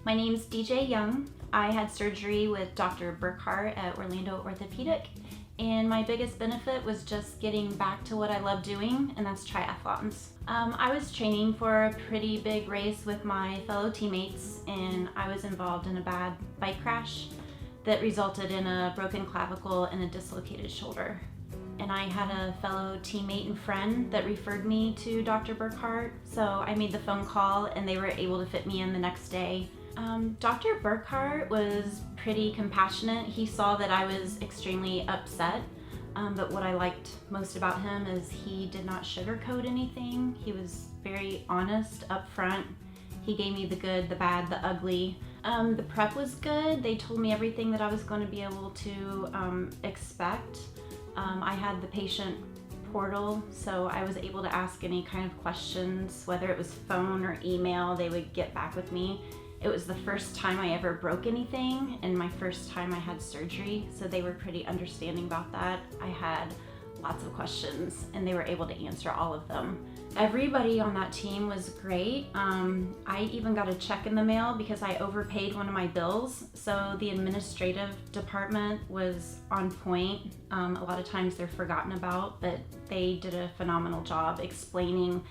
My name's DJ Young. I had surgery with Dr. Burkhart at Orlando Orthopaedic, and my biggest benefit was just getting back to what I love doing, and that's triathlons. I was training for a pretty big race with my fellow teammates, and I was involved in a bad bike crash that resulted in a broken clavicle and a dislocated shoulder. And I had a fellow teammate and friend that referred me to Dr. Burkhart, so I made the phone call and they were able to fit me in the next day. Dr. Burkhart was pretty compassionate. He saw that I was extremely upset, but what I liked most about him is he did not sugarcoat anything. He was very honest, upfront. He gave me the good, the bad, the ugly. The prep was good. They told me everything that I was going to be able to expect. I had the patient portal, so I was able to ask any kind of questions, whether it was phone or email, they would get back with me. It was the first time I ever broke anything and my first time I had surgery, so they were pretty understanding about that. I had lots of questions and they were able to answer all of them. Everybody on that team was great. I even got a check in the mail because I overpaid one of my bills, so the administrative department was on point. A lot of times they're forgotten about, but they did a phenomenal job explaining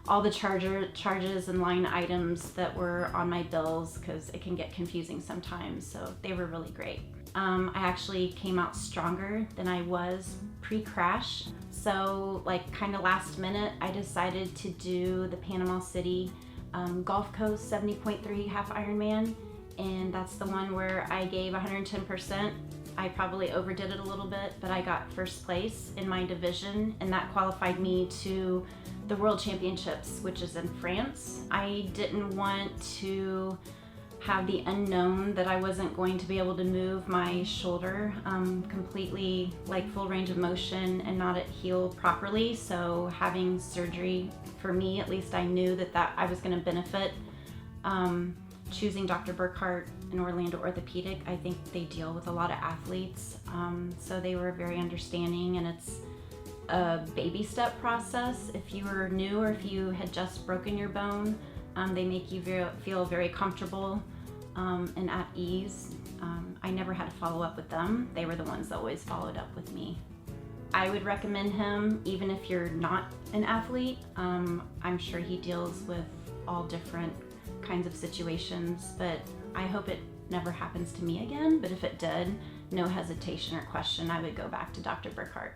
all the charges and line items that were on my bills, because it can get confusing sometimes, so they were really great. I actually came out stronger than I was pre-crash, so like kind of last minute I decided to do the Panama City Gulf Coast 70.3 half Ironman, and that's the one where I gave 110%. I probably overdid it a little bit, but I got first place in my division, and that qualified me to the World Championships, which is in France. I didn't want to have the unknown that I wasn't going to be able to move my shoulder completely, like full range of motion, and not it heal properly. So having surgery, for me at least, I knew that I was going to benefit. Choosing Dr. Burkhart and Orlando Orthopaedic, I think they deal with a lot of athletes, so they were very understanding, and it's a baby step process. If you were new or if you had just broken your bone, they make you feel very comfortable and at ease. I never had to follow up with them. They were the ones that always followed up with me. I would recommend him even if you're not an athlete. I'm sure he deals with all different kinds of situations, but I hope it never happens to me again. But if it did, no hesitation or question, I would go back to Dr. Burkhart.